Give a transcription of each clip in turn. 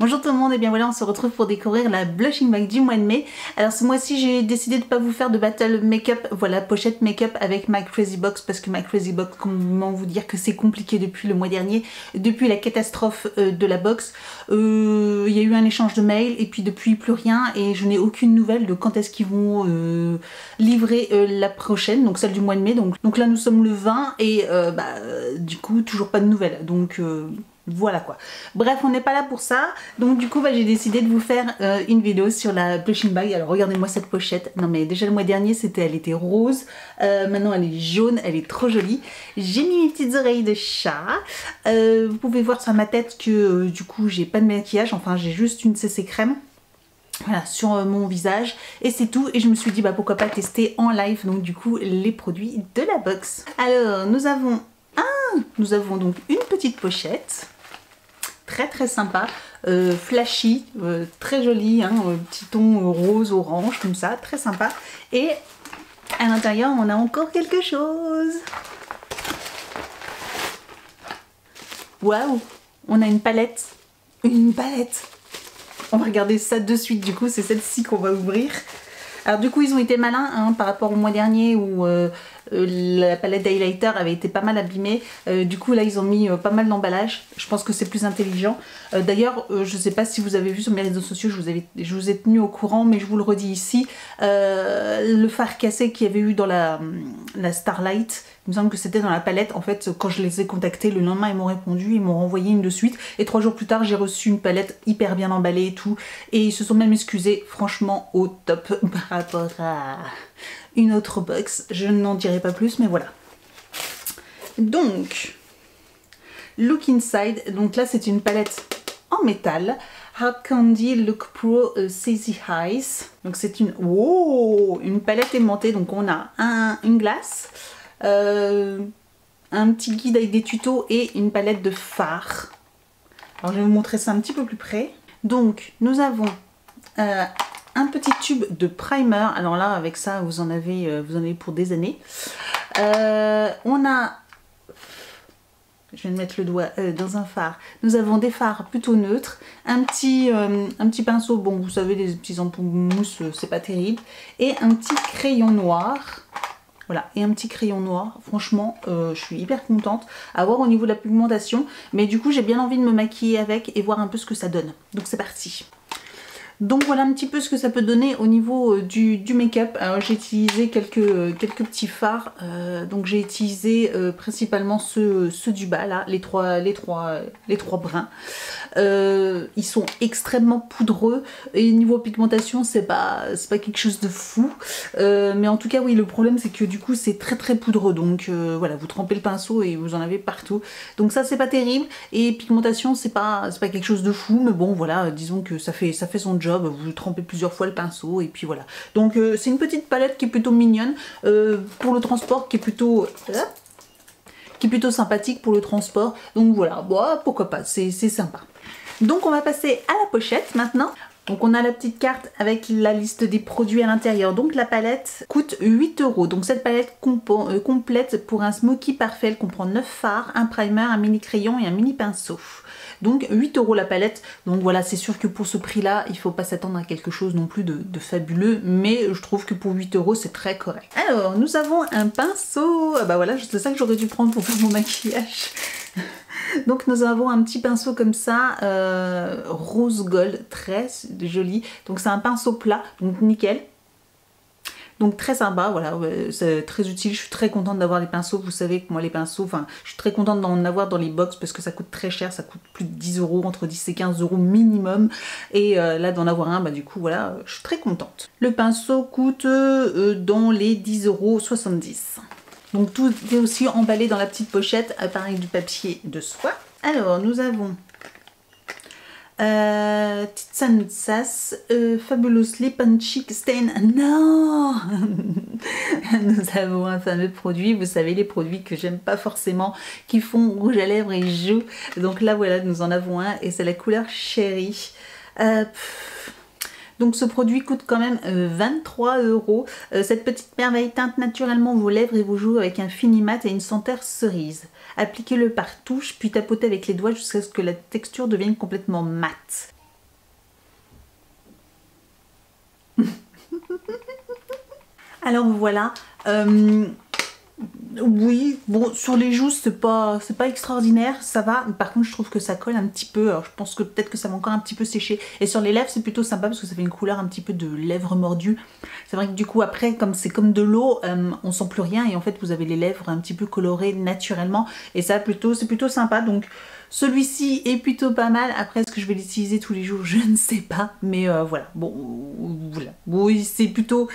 Bonjour tout le monde et bien voilà, on se retrouve pour découvrir la blushing bag du mois de mai. Alors ce mois-ci j'ai décidé de ne pas vous faire de battle make-up, voilà, pochette make-up avec ma Crazy Box parce que ma Crazy Box, comment vous dire que c'est compliqué depuis le mois dernier, depuis la catastrophe de la box. Il y a eu un échange de mails et puis depuis plus rien et je n'ai aucune nouvelle de quand est-ce qu'ils vont livrer la prochaine, donc celle du mois de mai. Donc là nous sommes le 20 et du coup toujours pas de nouvelles. Donc voilà quoi. Bref, on n'est pas là pour ça. Donc du coup j'ai décidé de vous faire une vidéo sur la blushing bag. Alors regardez-moi cette pochette. Non mais déjà le mois dernier elle était rose. Maintenant elle est jaune, elle est trop jolie. J'ai mis mes petites oreilles de chat. Vous pouvez voir sur ma tête que du coup j'ai pas de maquillage. Enfin j'ai juste une CC crème. Voilà, sur mon visage et c'est tout. Et je me suis dit bah pourquoi pas tester en live donc du coup les produits de la box. Alors nous avons donc une petite pochette très sympa, flashy, très joli, hein, petit ton rose orange comme ça, très sympa. Et à l'intérieur on a encore quelque chose. Waouh, on a une palette, on va regarder ça de suite. Du coup c'est celle-ci qu'on va ouvrir. Alors du coup ils ont été malins hein, par rapport au mois dernier où la palette d'highlighter avait été pas mal abîmée. Du coup là ils ont mis pas mal d'emballage. Je pense que c'est plus intelligent. D'ailleurs je sais pas si vous avez vu sur mes réseaux sociaux, je vous ai tenu au courant mais je vous le redis ici. Le fard cassé qu'il y avait eu dans la Starlight, il me semble que c'était dans la palette. En fait quand je les ai contactés le lendemain ils m'ont répondu, ils m'ont renvoyé une de suite. Et 3 jours plus tard j'ai reçu une palette hyper bien emballée et tout. Et ils se sont même excusés franchement au top par rapport à une autre box. Je n'en dirai pas plus mais voilà. Donc Look Inside, donc là c'est une palette en métal. Hard Candy Look Pro Sassy Eyes. Donc c'est une palette aimantée. Donc on a une glace, un petit guide avec des tutos et une palette de fard. Alors je vais vous montrer ça un petit peu plus près. Donc nous avons un petit tube de primer. Alors là avec ça vous en avez pour des années. On a, je vais mettre le doigt dans un fard. Nous avons des fards plutôt neutres, un petit pinceau, bon vous savez des petits ampoules mousse, c'est pas terrible, et un petit crayon noir. Voilà, et un petit crayon noir. Franchement je suis hyper contente à voir au niveau de la pigmentation, mais du coup j'ai bien envie de me maquiller avec et voir un peu ce que ça donne. Donc c'est parti. Donc voilà un petit peu ce que ça peut donner au niveau du make-up. Alors j'ai utilisé quelques petits fards. Donc j'ai utilisé principalement ceux du bas là, les trois bruns. Ils sont extrêmement poudreux et niveau pigmentation c'est pas quelque chose de fou. Mais en tout cas oui, le problème c'est que du coup c'est très poudreux. Donc voilà, vous trempez le pinceau et vous en avez partout. Donc ça c'est pas terrible. Et pigmentation c'est pas quelque chose de fou. Mais bon voilà, disons que ça fait son job. Vous trempez plusieurs fois le pinceau et puis voilà. Donc c'est une petite palette qui est plutôt mignonne pour le transport, qui est plutôt sympathique pour le transport. Donc voilà, bon, pourquoi pas, c'est sympa. Donc on va passer à la pochette maintenant. Donc on a la petite carte avec la liste des produits à l'intérieur. Donc la palette coûte 8 €. Donc cette palette complète pour un smoky parfait. Elle comprend 9 fards, un primer, un mini crayon et un mini pinceau. Donc 8 € la palette. Donc voilà, c'est sûr que pour ce prix là, il ne faut pas s'attendre à quelque chose non plus de fabuleux. Mais je trouve que pour 8 € c'est très correct. Alors nous avons un pinceau. Ah bah voilà, c'est ça que j'aurais dû prendre pour faire mon maquillage. Donc nous avons un petit pinceau comme ça, rose gold, très joli. Donc c'est un pinceau plat, donc nickel. Donc très sympa, voilà, c'est très utile. Je suis très contente d'avoir les pinceaux. Vous savez que moi les pinceaux, enfin je suis très contente d'en avoir dans les box parce que ça coûte très cher, ça coûte plus de 10 €, entre 10 et 15 € minimum. Et là d'en avoir un, bah du coup voilà, je suis très contente. Le pinceau coûte dans les 10,70 €. Donc tout est aussi emballé dans la petite pochette avec du papier de soie. Alors nous avons Titsan Sass, Fabulous Lip and Cheek Stain. Non. Nous avons un fameux produit, vous savez les produits que j'aime pas forcément, qui font rouge à lèvres et joues. Donc là voilà, nous en avons un et c'est la couleur Cherry. Donc ce produit coûte quand même 23 €. Cette petite merveille teinte naturellement vos lèvres et vos joues avec un fini mat et une senteur cerise. Appliquez-le par touche, puis tapotez avec les doigts jusqu'à ce que la texture devienne complètement mate. Alors voilà, oui, bon, sur les joues c'est pas extraordinaire, ça va. Par contre je trouve que ça colle un petit peu, alors je pense que peut-être que ça va encore un petit peu sécher. Et sur les lèvres c'est plutôt sympa parce que ça fait une couleur un petit peu de lèvres mordues. C'est vrai que du coup après, comme c'est comme de l'eau, on sent plus rien et en fait vous avez les lèvres un petit peu colorées naturellement. Et ça c'est plutôt sympa, donc celui-ci est plutôt pas mal. Après est-ce que je vais l'utiliser tous les jours, je ne sais pas. Mais voilà, bon, voilà. Oui, c'est plutôt...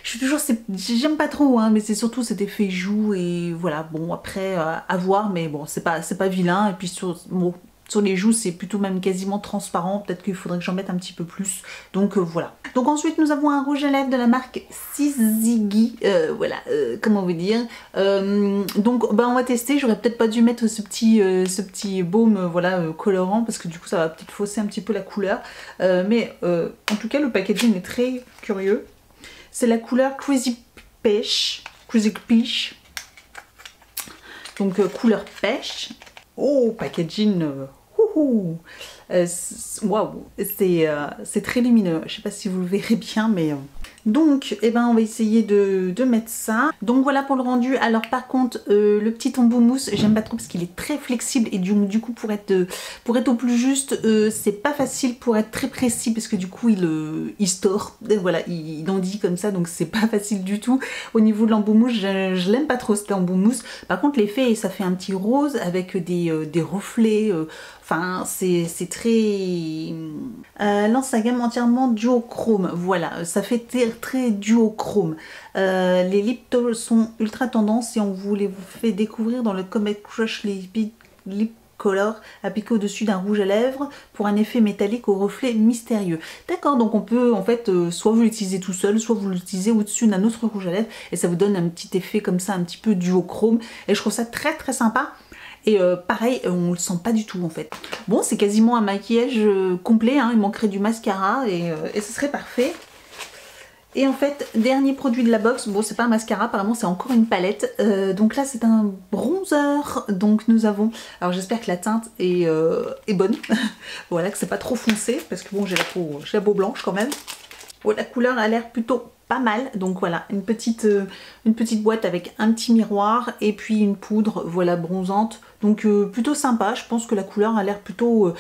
Je suis toujours... J'aime pas trop, hein, mais c'est surtout cet effet joue et voilà. Bon, après, à voir, mais bon, c'est pas vilain. Et puis sur les joues, c'est plutôt même quasiment transparent. Peut-être qu'il faudrait que j'en mette un petit peu plus. Donc voilà. Donc ensuite, nous avons un rouge à lèvres de la marque Syzygy. Voilà, comment vous dire. Donc on va tester. J'aurais peut-être pas dû mettre ce petit baume voilà, colorant parce que du coup, ça va peut-être fausser un petit peu la couleur. Mais en tout cas, le packaging est très curieux. C'est la couleur Crazy Peach. Donc couleur pêche. Oh, packaging. Waouh, c'est très lumineux. Je sais pas si vous le verrez bien, mais... Donc, eh ben, on va essayer de mettre ça. Donc voilà pour le rendu. Alors par contre, le petit embout mousse, j'aime pas trop parce qu'il est très flexible et du coup pour être au plus juste, c'est pas facile pour être très précis parce que du coup il store. Voilà, il en dit comme ça, donc c'est pas facile du tout. Au niveau de l'embout mousse, je l'aime pas trop cet embout mousse. Par contre l'effet, ça fait un petit rose avec des reflets. Enfin, c'est très... lance sa gamme entièrement duochrome. Voilà, ça fait très duochrome. Les lip tone sont ultra tendance et on vous les fait découvrir dans le Comet Crush Lip Color appliqué au-dessus d'un rouge à lèvres pour un effet métallique au reflet mystérieux. D'accord, donc on peut en fait soit vous l'utilisez tout seul, soit vous l'utilisez au-dessus d'un autre rouge à lèvres et ça vous donne un petit effet comme ça, un petit peu duochrome. Et je trouve ça très sympa. Et pareil, on le sent pas du tout en fait. Bon, c'est quasiment un maquillage complet, hein, il manquerait du mascara et ce serait parfait. Et en fait, dernier produit de la box, bon c'est pas un mascara, apparemment c'est encore une palette. Donc là c'est un bronzer, donc nous avons... Alors j'espère que la teinte est bonne, voilà, que c'est pas trop foncé, parce que bon j'ai la peau blanche quand même. Bon, la couleur a l'air plutôt pas mal, donc voilà, une petite boîte avec un petit miroir et puis une poudre, voilà, bronzante. Donc plutôt sympa, je pense que la couleur a l'air plutôt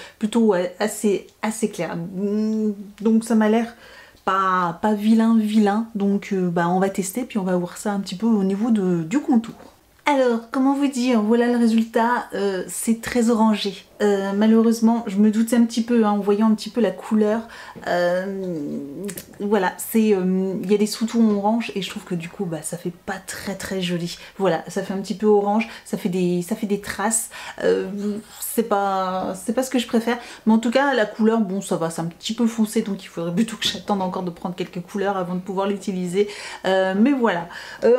assez claire. Donc ça m'a l'air pas vilain, donc on va tester puis on va voir ça un petit peu au niveau du contour. Alors, comment vous dire, voilà le résultat, c'est très orangé. Malheureusement, je me doutais un petit peu, hein, en voyant un petit peu la couleur. Voilà, il y a des sous-tons orange et je trouve que du coup, ça fait pas très joli. Voilà, ça fait un petit peu orange, ça fait des traces. C'est pas ce que je préfère. Mais en tout cas, la couleur, bon, ça va, c'est un petit peu foncé, donc il faudrait plutôt que j'attende encore de prendre quelques couleurs avant de pouvoir l'utiliser. Mais voilà.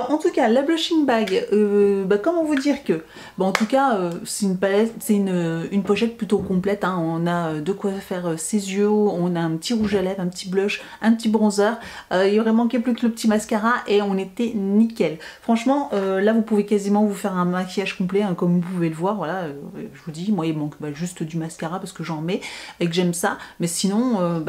En tout cas, la blushing bag... comment vous dire que... en tout cas, c'est une palette, c'est une pochette plutôt complète, hein. On a de quoi faire ses yeux, on a un petit rouge à lèvres, un petit blush, un petit bronzer. Il aurait manqué plus que le petit mascara et on était nickel. Franchement, là vous pouvez quasiment vous faire un maquillage complet, hein, comme vous pouvez le voir. Voilà, je vous dis, moi il manque juste du mascara parce que j'en mets et que j'aime ça. Mais sinon,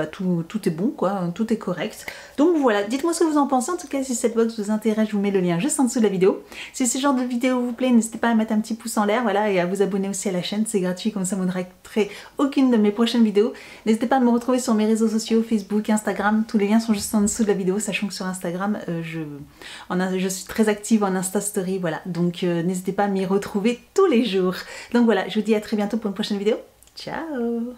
tout est bon, quoi, tout est correct. Donc voilà, dites-moi ce que vous en pensez. En tout cas, si cette box vous intéresse, je vous mets le lien juste en dessous de la vidéo. Si ce genre de vidéo vous plaît, n'hésitez pas à mettre un petit pouce en l'air, voilà, et à vous abonner aussi à la chaîne, c'est gratuit, comme ça vous ne raterez aucune de mes prochaines vidéos. N'hésitez pas à me retrouver sur mes réseaux sociaux, Facebook, Instagram, tous les liens sont juste en dessous de la vidéo, sachant que sur Instagram, je suis très active en Insta Story, voilà, donc n'hésitez pas à m'y retrouver tous les jours. Donc voilà, je vous dis à très bientôt pour une prochaine vidéo, ciao.